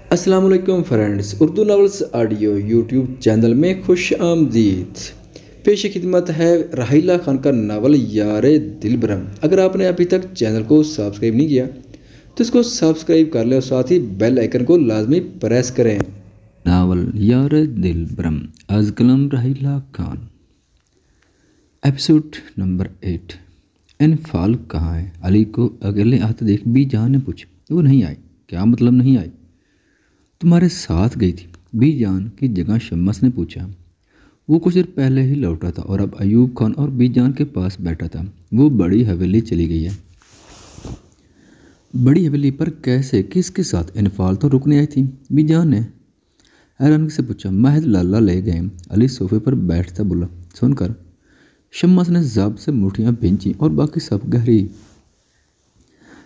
अस्सलाम वालेकुम friends, Urdu novels audio YouTube channel में खुश आमदीद। पेश खिदमत है राहिला खान का नावल यार दिलबरम। अगर आपने अभी तक चैनल को सब्सक्राइब नहीं किया तो इसको सब्सक्राइब कर लें और साथ ही बेल आइकन को लाजमी प्रेस करें। नावल यार दिलबरम आज कलम राहिला खान। Episode number 8। इनफाल कहाँ है? अली को अकेले आते देख बी जान ने पूछा। वो नहीं आई। क्या मतलब नहीं आई? तुम्हारे साथ गई थी, बी जान की जगह शम्मस ने पूछा। वो कुछ देर पहले ही लौटा था और अब अयूब खान और बी जान के पास बैठा था। वो बड़ी हवेली चली गई है। बड़ी हवेली पर कैसे, किसके साथ? इनफाल तो रुकने आई थी, बी जान ने हैरानगी से पूछा। महज लाला ले गए। अली सोफे पर बैठता बोला। सुनकर शम्मस ने जब से मुठियां भींची और बाकी सब गहरी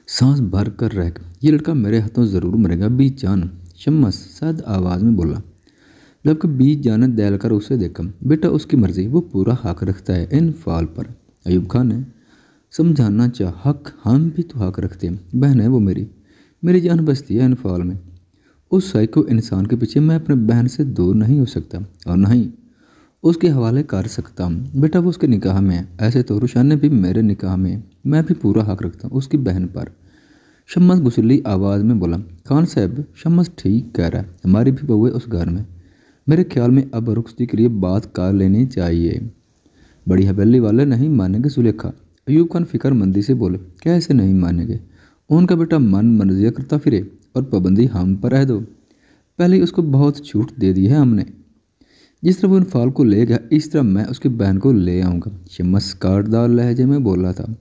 सांस भर कर रह गए। ये लड़का मेरे हाथों ज़रूर मरेगा, बी जान, शम्मस शायद आवाज़ में बोला। जबकि बी जान ने दहल कर उसे देखा। बेटा उसकी मर्जी, वो पूरा हक रखता है इनफाल पर। अयूब खान ने समझाना चाह। हक हम भी तो हक रखते हैं, बहन है वो मेरी, मेरी जान बसती है इनफाल में। उस साइको इंसान के पीछे मैं अपने बहन से दूर नहीं हो सकता और ना ही उसके हवाले कर सकता हूँ। बेटा वो उसके निकाह में है, ऐसे तो रुशान ने भी मेरे निकाह में है। मैं भी पूरा हक रखता हूँ उसकी बहन पर, शम्मस गुस्सैली आवाज़ में बोला। खान साहब, शम्मस ठीक कह रहा है, हमारी भी बहू है उस घर में। मेरे ख्याल में अब रुखसती के लिए बात कर लेनी चाहिए। बड़ी हवेली वाले नहीं मानेंगे सुलेखा, अयूब खान फिक्रमंदी से बोले। कैसे नहीं मानेंगे? उनका बेटा मन मर्जिया करता फिरे और पाबंदी हम पर रह दो। पहले ही उसको बहुत छूट दे दी है हमने। जिस तरह वो इनफाल को ले गया, इस तरह मैं उसकी बहन को ले आऊँगा, शम्मस काटदार लहजे में बोला था।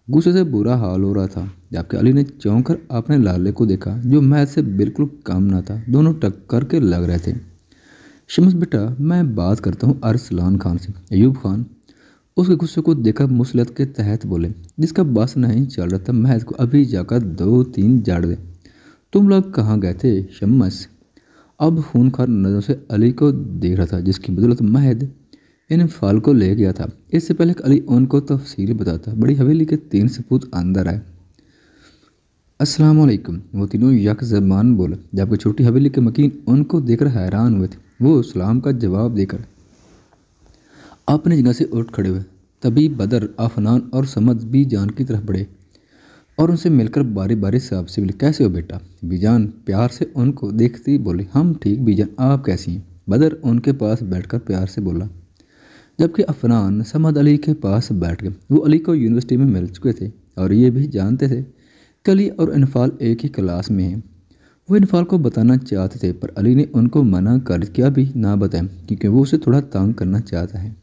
गुस्से से बुरा हाल हो रहा था। जबकि अली ने चौंक कर अपने लाले को देखा जो महज से बिल्कुल कम ना था। दोनों टक्कर के लग रहे थे। शम्स बेटा, मैं बात करता हूँ अरसलान खान से, अयूब खान उसके गुस्से को देखकर मुसलत के तहत बोले। जिसका बस नहीं चल रहा था महज को अभी जाकर 2-3 जाड़ दे। तुम लोग कहाँ गए थे? शम्स अब खूनखार नज़रों से अली को देख रहा था, जिसकी बदौलत महद इनफाल को ले गया था। इससे पहले अली उनको तफसील बताता, बड़ी हवेली के 3 सपूत अंदर आए। अस्सलाम वालेकुम, वो तीनों यक ज़बान बोले। जबकि छोटी हवेली के मकीन उनको देखकर हैरान हुए थे। वो सलाम का जवाब देकर अपनी जगह से उठ खड़े हुए। तभी बदर, अफनान और समद बी जान की तरफ बढ़े और उनसे मिलकर बारी बारी से आपसे बोले। कैसे हो बेटा? बीजान प्यार से उनको देखती बोली। हम ठीक बीजान, आप कैसी हैं? बदर उनके पास बैठकर प्यार से बोला। जबकि अफनान समद अली के पास बैठ गए। वो अली को यूनिवर्सिटी में मिल चुके थे और ये भी जानते थे कि अली और इनफाल एक ही क्लास में हैं। वो इनफाल को बताना चाहते थे पर अली ने उनको मना कर क्या भी ना बताएं, क्योंकि वो उसे थोड़ा तंग करना चाहता है।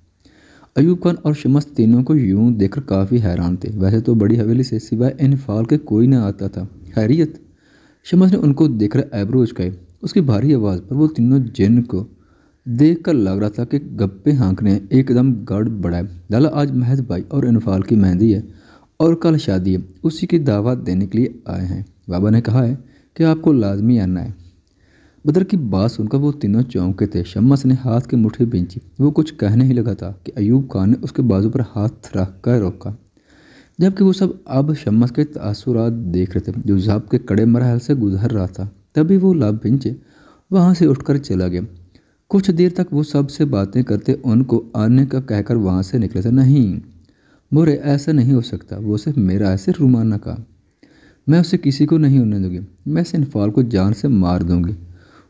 अयूब खान और शम्स तीनों को यूं देखकर काफ़ी हैरान थे। वैसे तो बड़ी हवेली से सिवाय इनफाल के कोई ना आता था। खैरियत? शम्स ने उनको देखकर ऐब्रो उचकाए। उसकी भारी आवाज़ पर वो तीनों जिन को देखकर लग रहा था कि गप्पे हाँकने एकदम गड़बड़ है। लाला, आज महज भाई और इनफाल की मेहंदी है और कल शादी है, उसी की दावत देने के लिए आए हैं। बाबा ने कहा है कि आपको लाजमी आना है। बदर की बात सुनकर वो तीनों चौंके थे। शम्स ने हाथ की मुट्ठी भींची। वो कुछ कहने ही लगा था कि अयूब खान ने उसके बाजू पर हाथ रख कर रोका। जबकि वो सब अब शम्स के तासुरात देख रहे थे जो जब के कड़े मरहल से गुजर रहा था। तभी वो लाभ भिंचे वहाँ से उठकर चला गया। कुछ देर तक वो सबसे बातें करते उनको आने का कहकर वहाँ से निकले थे। नहीं मोरे, ऐसा नहीं हो सकता, वो सिर्फ मेरा है, सिर्फ रुमाना का। मैं उसे किसी को नहीं होने दूंगी। मैं इस इनफाल को जान से मार दूंगी।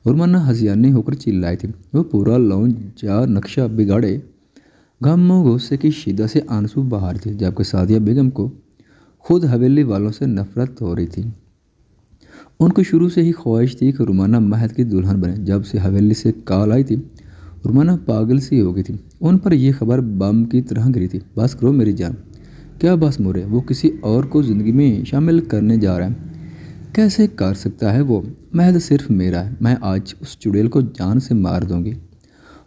रुमाना हजियानी होकर चिल्लाई थी। वो पूरा लॉन्च जा नक्शा बिगाड़े गम गुस्से की शिद्दत से आंसू बहा रही थी। जबकि सादिया बेगम को खुद हवेली वालों से नफरत हो रही थी। उनको शुरू से ही ख्वाहिश थी कि रुमाना महद की दुल्हन बने। जब से हवेली से कॉल आई थी रुमाना पागल सी हो गई थी। उन पर यह खबर बम की तरह गिरी थी। बस करो मेरी जान। क्या बस मोरे? वो किसी और को ज़िंदगी में शामिल करने जा रहा है। कैसे कर सकता है? वो महज सिर्फ मेरा है। मैं आज उस चुड़ैल को जान से मार दूंगी।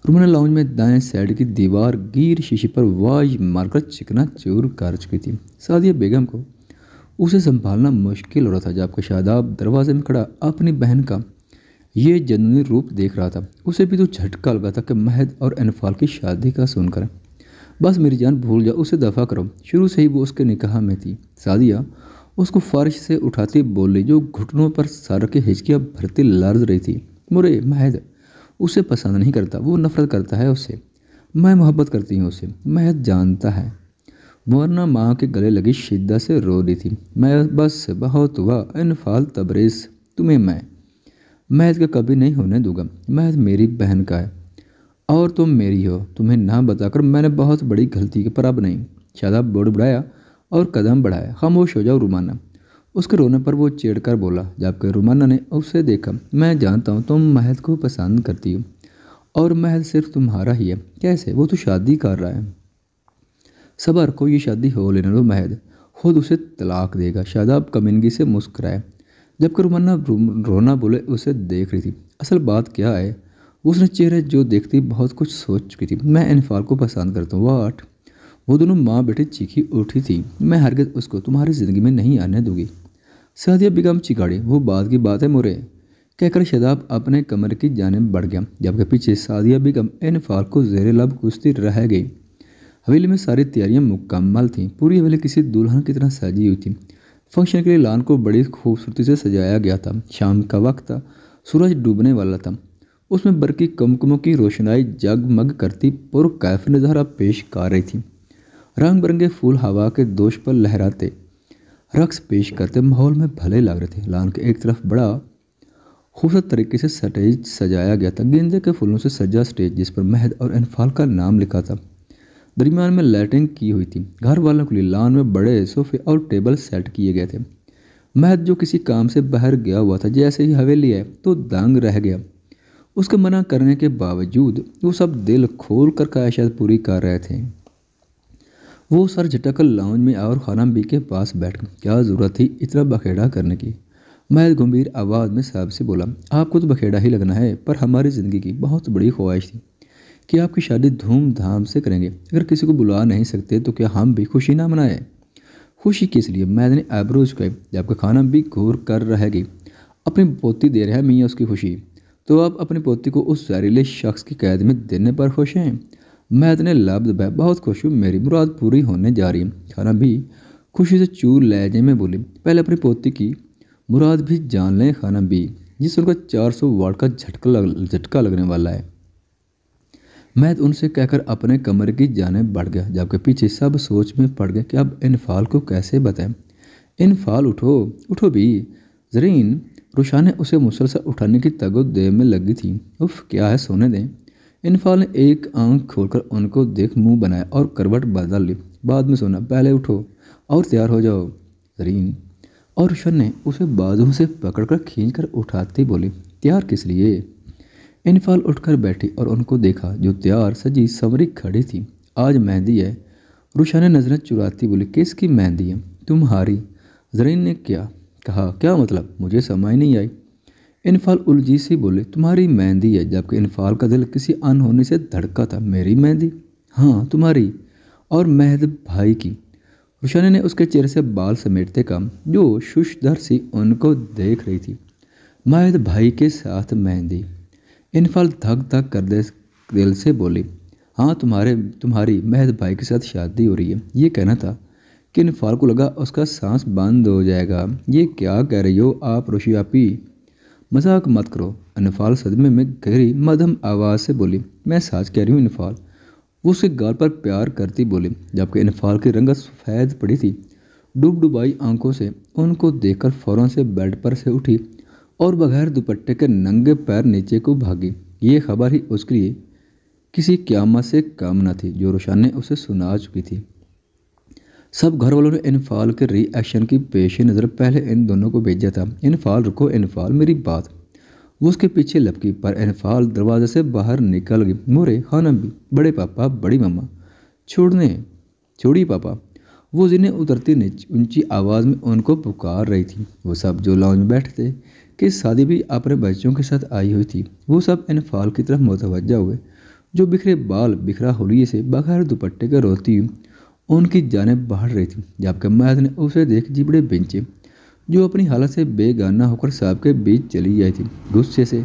रुमाना लाउंज में दाएं साइड की दीवार गिर शीशे पर वाज मारकर चिकना चूर कर चुकी थी। सादिया बेगम को उसे संभालना मुश्किल हो रहा था। जबकि शादाब दरवाजे में खड़ा अपनी बहन का ये जनूनी रूप देख रहा था। उसे भी तो झटका लगा था कि महद और इनफाल की शादी का सुनकर। बस मेरी जान भूल जाओ, उसे दफ़ा करो। शुरू से ही वो उसके निकाह में थी। सादिया उसको फर्श से उठाती बोली, जो घुटनों पर सर के हिचकियाँ भरती लर्ज रही थी। मुरे, महद उसे पसंद नहीं करता, वो नफरत करता है उससे। मैं मोहब्बत करती हूँ उससे, महद जानता है। वरना माँ के गले लगी शिद्दत से रो रही थी। मैं बस बहुत हुआ इनफाल तबरेज़, तुम्हें मैं महद का कभी नहीं होने दूंगा। महद मेरी बहन का है और तुम मेरी हो। तुम्हें ना बताकर मैंने बहुत बड़ी गलती की, पर अब नहीं। शादाब बोर्ड बढ़ाया और कदम बढ़ाया। खामोश हो जाओ रुमाना, उसके रोने पर वो चिढ़कर बोला। जबकि रुमाना ने उसे देखा। मैं जानता हूँ तुम महद को पसंद करती हो और महद सिर्फ तुम्हारा ही है। कैसे? वो तो शादी कर रहा है। सबर को ये शादी हो लेने दो, महद खुद उसे तलाक देगा। शादाब कमिंदगी से मुस्कुराए, जबकि रुमाना रोना बोले उसे देख रही थी। असल बात क्या है? उसने चेहरे जो देखती बहुत कुछ सोच चुकी थी। मैं इनफाल को पसंद करता हूँ। वाट? वो दोनों माँ बेटे चीखी उठी थी। मैं हरगिज़ उसको तुम्हारी ज़िंदगी में नहीं आने दूंगी। सादिया बेगम चिकाड़ी, वो बात की बात है मुरे, कहकर शादाब अपने कमरे की जानिब बढ़ गया, जबकि पीछे सादिया बेगम इनफाल को ज़ेरे लब कुश्ती रह गई। हवेली में सारी तैयारियां मुकम्मल थीं। पूरी हवेली किसी दुल्हन की तरह सजी हुई थी। फंक्शन के लिए लॉन को बड़ी खूबसूरती से सजाया गया था। शाम का वक्त था, सूरज डूबने वाला था। उसमें बरकी कुमकुमों की रोशनाई जगमग करती पुरकैफ नज़ारा पेश कर रही थी। रंग बिरंगे फूल हवा के दोष पर लहराते रक्स पेश करते माहौल में भले लग रहे थे। लॉन के एक तरफ बड़ा खूबसूरत तरीके से स्टेज सजाया गया था। गेंदे के फूलों से सजा स्टेज, जिस पर महद और इनफाल का नाम लिखा था। दरमियान में लाइटिंग की हुई थी। घर वालों के लिए लॉन में बड़े सोफे और टेबल सेट किए गए थे। महद जो किसी काम से बाहर गया हुआ था, जैसे ही हवेली आए तो दंग रह गया। उसके मना करने के बावजूद वो सब दिल खोल कर ख्वाहिशात पूरी कर रहे थे। वो सर झटक लाउंज में और खानम बी के पास बैठ गया। क्या ज़रूरत थी इतना बखेड़ा करने की? महद गंभीर आवाज़ में साहब से बोला, आपको तो बखेड़ा ही लगना है, पर हमारी ज़िंदगी की बहुत बड़ी ख्वाहिश थी कि आपकी शादी धूमधाम से करेंगे। अगर किसी को बुला नहीं सकते तो क्या हम भी खुशी ना मनाएं? खुशी किस लिए? महद ने आइब्रो झुकाई, जबकि खानम भी घूर कर रहेगी। अपनी पोती दे रहा है मियाँ उसकी खुशी, तो आप अपनी पोती को उस जहरीले शख्स की कैद में देने पर खुश हैं? महद ने लब दबाया। बहुत खुश हूँ, मेरी मुराद पूरी होने जा रही है। खानम भी खुशी से चूर लहजे में बोली, पहले अपनी पोती की मुराद भी जान लें खानम भी, जिससे उनका 400 वाट का झटका लगने वाला है। महद उनसे कहकर अपने कमरे की जानिब बढ़ गया, जबकि पीछे सब सोच में पड़ गए कि अब इनफाल को कैसे बताएं। इनफाल उठो, उठो भी। जरीन रुशान ने उसे मुसलसल उठाने की तगोदे में लगी थी। उफ, क्या है, सोने दें। इनफाल ने एक आंख खोलकर उनको देख मुंह बनाया और करवट बदल ली। बाद में सोना, पहले उठो और तैयार हो जाओ। जरीन और रुशान ने उसे बाजुओं से पकड़कर खींचकर उठाती बोली, तैयार किस लिए? इनफाल उठकर बैठी और उनको देखा, जो तैयार सजी संवरी खड़ी थी। आज मेहंदी है। रुशान ने नजरें चुराती बोली, किसकी मेहंदी है? तुम्हारी। जरीन ने क्या कहा? क्या मतलब? मुझे समझ नहीं आई। इनफाल उलझी सी बोले, तुम्हारी मेहंदी है। जबकि इनफाल का दिल किसी अनहोनी से धड़का था। मेरी मेहंदी? हाँ, तुम्हारी और महद भाई की। रुशान ने उसके चेहरे से बाल समेटते कहा, जो शुशधर सी उनको देख रही थी। महद भाई के साथ मेहंदी? इनफाल धक धक कर दिल से बोली, हाँ, तुम्हारी महद भाई के साथ शादी हो रही है। ये कहना था कि इनफाल को लगा उसका सांस बंद हो जाएगा। ये क्या कह रही हो आप रुशियापी? मजाक मत करो। इनफाल सदमे में गहरी मध्यम आवाज़ से बोली, मैं सच कह रही हूँ इनफाल। वो उसके गाल पर प्यार करती बोली, जबकि इनफाल की रंगत सफ़ेद पड़ी थी। डुबडुबाई आंखों से उनको देखकर फ़ौरन से बेड पर से उठी और बगैर दुपट्टे के नंगे पैर नीचे को भागी। ये खबर ही उसके लिए किसी क़यामत से कम न थी, जो रुशान ने उसे सुना चुकी थी। सब घर वालों ने इनफाल के रिएक्शन की पेश नज़र पहले इन दोनों को भेजा था। इनफाल रुको, इनफाल मेरी बात। वो उसके पीछे लपकी, पर इनफाल दरवाजे से बाहर निकल गई। मोरे, खानम भी, बड़े पापा, बड़ी मम्मा, छोड़ी पापा। वो जिन्हें उतरती ऊंची आवाज़ में उनको पुकार रही थी। वो सब जो लॉन्ज में बैठे थे कि शादी भी अपने बच्चों के साथ आई हुई थी, वो सब इनफाल की तरफ मुतवज्जा हुए, जो बिखरे बाल बिखरा होलिये से बगैर दुपट्टे के रोती हुई उनकी जानिब बढ़ रही थी। जबकि महद ने उसे देख जिबड़े बेंचे, जो अपनी हालत से बेगाना होकर साहब के बीच चली आई थी। गुस्से से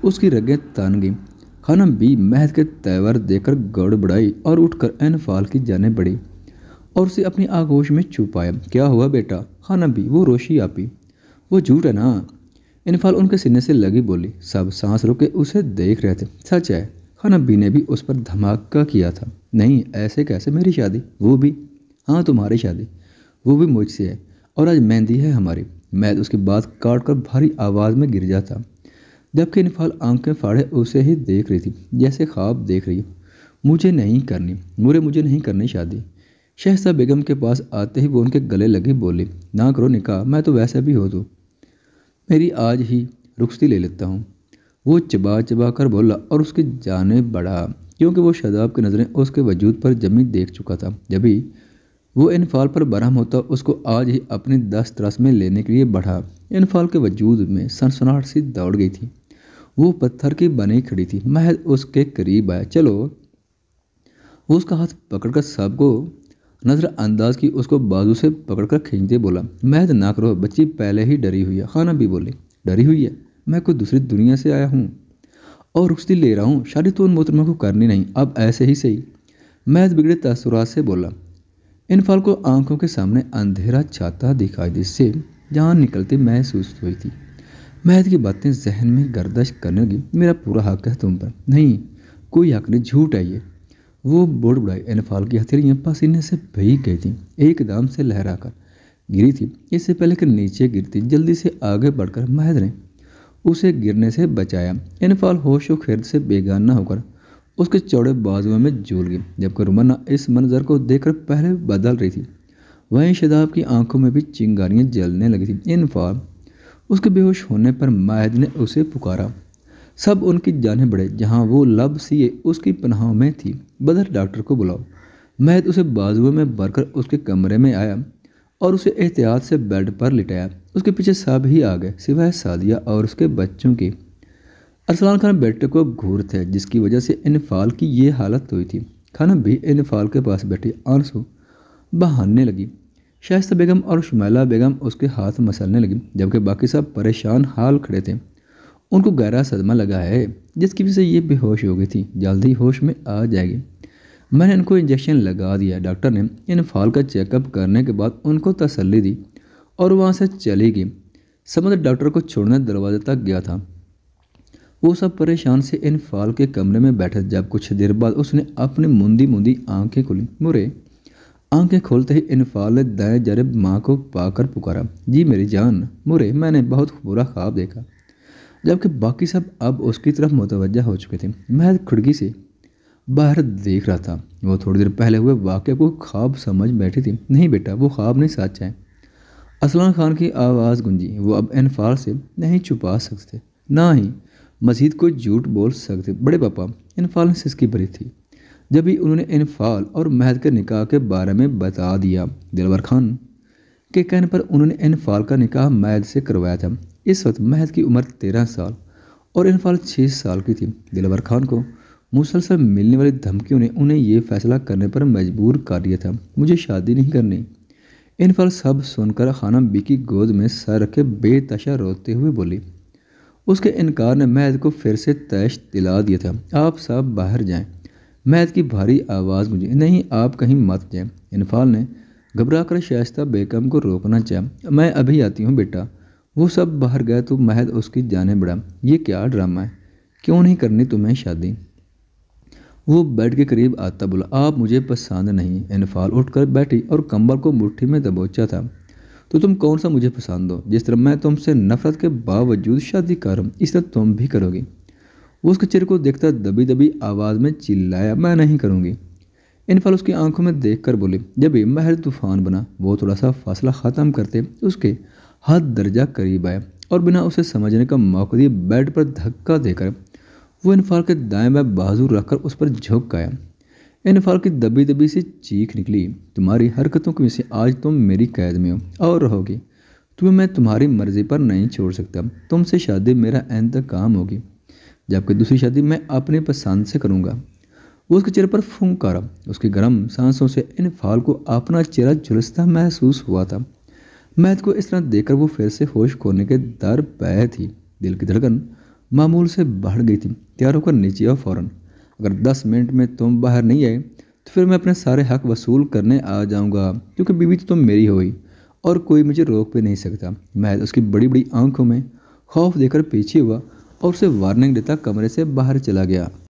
उसकी रगें तान गईं। खानम भी महद के तेवर देखकर गड़बड़ाई और उठकर इनफाल की जानिब बढ़ी और उसे अपनी आगोश में छुपाया। क्या हुआ बेटा? खाना भी वो रोशी आपी, वो झूठ है ना? इनफाल उनके सीने से लगी बोली। सब सांस रुके उसे देख रहे थे। सच है, खाना बी ने भी उस पर धमाका किया था। नहीं, ऐसे कैसे? मेरी शादी, वो भी? हाँ, तुम्हारी शादी, वो भी मुझसे है, और आज मेहंदी है हमारी। मैं उसकी बात काट कर भारी आवाज़ में गिर जाता, जबकि इनफाल आंखें फाड़े उसे ही देख रही थी, जैसे ख्वाब देख रही हो। मुझे नहीं करनी मुझे नहीं करनी शादी। शहज़ाद बेगम के पास आते ही वो उनके गले लगी बोली, ना करो निकाह, मैं तो वैसे भी हो तो मेरी आज ही रुखसती ले लेता हूँ। वो चबा चबा कर बोला और उसकी जाने बढ़ा, क्योंकि वो शादाब की नज़रें उसके वजूद पर जमी देख चुका था। जब भी वो इनफाल पर बरहम होता उसको आज ही अपनी दस्त रस में लेने के लिए बढ़ा। इनफाल के वजूद में सनसनाहट सी दौड़ गई थी। वो पत्थर की बनी खड़ी थी। महज उसके करीब आया। चलो, वो उसका हाथ पकड़कर सबको नज़रअंदाज की उसको बाजू से पकड़कर खींचते बोला, महज ना करो, बच्ची पहले ही डरी हुई है। खाना भी बोली, डरी हुई है? मैं कोई दूसरी दुनिया से आया हूँ और रुखसती ले रहा हूँ। शादी तो उन मोहतरमा को करनी नहीं, अब ऐसे ही सही। महज बिगड़े तासुरात से बोला। इनफाल को आंखों के सामने अंधेरा छाता दिखाई, जिससे जान निकलती महसूस हुई थी। महज की बातें जहन में गर्दिश करने लगी। मेरा पूरा हक है तुम पर। नहीं, कोई हक नहीं, झूठ है ये। वो बुड़बुड़ाई। इनफाल की हथेलियाँ पसीने से भीग गई थी, एकदम से लहराकर गिरी थी। इससे पहले कि नीचे गिरती, जल्दी से आगे बढ़कर महज ने उसे गिरने से बचाया। इनफाल होशो खैर से बेगाना होकर उसके चौड़े बाजुओं में झूल गई, जबकि रुमन्ना इस मंजर को देखकर पहले बदल रही थी। वहीं शदाब की आंखों में भी चिंगारियां जलने लगी थी। इनफाल उसके बेहोश होने पर महज ने उसे पुकारा। सब उनकी जानें बढ़े। जहाँ वो लब सीए उसकी पनाहों में थी। बदर, डॉक्टर को बुलाओ। महज उसे बाजुओं में भरकर उसके कमरे में आया और उसे एहतियात से बेड पर लिटाया। उसके पीछे सब ही आ गए, सिवाय सादिया और उसके बच्चों के। अरसलान खान बेटे को घूर थे, जिसकी वजह से इनफाल की ये हालत हुई थी। खाना भी इनफाल के पास बैठी आंसू बहाने लगी। शाइस्ता बेगम और शुमैला बेगम उसके हाथ मसलने लगी, जबकि बाकी सब परेशान हाल खड़े थे। उनको गहरा सदमा लगा है, जिसकी वजह से ये बेहोश हो गई थी। जल्दी होश में आ जाएगी। मैंने इनको इंजेक्शन लगा दिया। डॉक्टर ने इनफाल का चेकअप करने के बाद उनको तसल्ली दी और वहाँ से चली गई। समझ डॉक्टर को छोड़ने दरवाजे तक गया था। वो सब परेशान से इनफाल के कमरे में बैठे। जब कुछ देर बाद उसने अपनी मुंदी मुंदी आंखें खोली। मुरे आंखें खोलते ही इनफाल ने दाएं जरब माँ को पाकर पुकारा, जी मेरी जान। मुरे, मैंने बहुत बुरा ख्वाब देखा। जबकि बाकी सब अब उसकी तरफ मुतवज्जा हो चुके थे। महज खिड़की से बाहर देख रहा था। वो थोड़ी देर पहले हुए वाक़े को ख्वाब समझ बैठी थी। नहीं बेटा, वो ख्वाब नहीं, सच है। असलान खान की आवाज़ गूंजी। वो अब इनफाल से नहीं छुपा सकते, ना ही मजीद कोई झूठ बोल सकते। बड़े पापा, इनफाल ने सिसकी भरी थी जब भी उन्होंने इनफाल और महज के निकाह के बारे में बता दिया। दिलवर खान के कहने पर उन्होंने इनफाल का निकाह महज से करवाया था। इस वक्त महज की उम्र 13 साल और इनफाल 6 साल की थी। दिलवर खान को मुसलसल मिलने वाली धमकियों ने उन्हें ये फैसला करने पर मजबूर कर दिया था, मुझे शादी नहीं करनी। इनफाल सब सुनकर खाना बी की गोद में सर रखे बेतशा रोते हुए बोली। उसके इनकार ने महज को फिर से तैश दिला दिया था। आप सब बाहर जाएं। महज की भारी आवाज़ गूंजी। नहीं, आप कहीं मत जाएं। इनफाल ने घबरा कर शाइस्ता बेगम को रोकना चाहा। मैं अभी आती हूँ बेटा। वो सब बाहर गए तो महज उसकी जाने बढ़ा। ये क्या ड्रामा है? क्यों नहीं करनी तुम्हें शादी? वो बेड के करीब आता बोला, आप मुझे पसंद नहीं। इनफाल उठकर बैठी और कंबल को मुट्ठी में दबोचा था। तो तुम कौन सा मुझे पसंद हो? जिस तरह मैं तुमसे नफरत के बावजूद शादी कर रहा हूँ, इस तरह तुम भी करोगी? वो उसके चेहरे को देखता दबी दबी आवाज़ में चिल्लाया, मैं नहीं करूँगी। इनफाल उसकी आंखों में देखकर बोली। जब भी महज तूफान बना, वो थोड़ा सा फासला ख़त्म करते उसके हाथ दर्जा करीब आया और बिना उसे समझने का मौका दिए बेड पर धक्का देकर वो इनफाल के दाएं बाएं बाजू रखकर उस पर झुक गया। इनफाल की दबी दबी सी चीख निकली, तुम्हारी हरकतों की वजह से आज तुम मेरी कैद में हो और रहोगी। तुम्हें मैं तुम्हारी मर्जी पर नहीं छोड़ सकता। तुमसे शादी मेरा इंतकाम होगी, जबकि दूसरी शादी मैं अपनी पसंद से करूँगा। वो उसके चेहरे पर फूंकारा। उसकी गर्म सांसों से इनफाल को अपना चेहरा झुलसता महसूस हुआ था। महज को इस तरह देखकर वो फिर से होश खोने के दर पे थी। दिल की धड़कन मामूल से बढ़ गई थी। तैयार होकर नीचे आओ फ़ौरन। अगर 10 मिनट में तुम बाहर नहीं आए तो फिर मैं अपने सारे हक वसूल करने आ जाऊंगा, क्योंकि बीवी तो तुम मेरी हुई और कोई मुझे रोक भी नहीं सकता। महल उसकी बड़ी बड़ी आंखों में खौफ देकर पीछे हुआ और उसे वार्निंग देता कमरे से बाहर चला गया।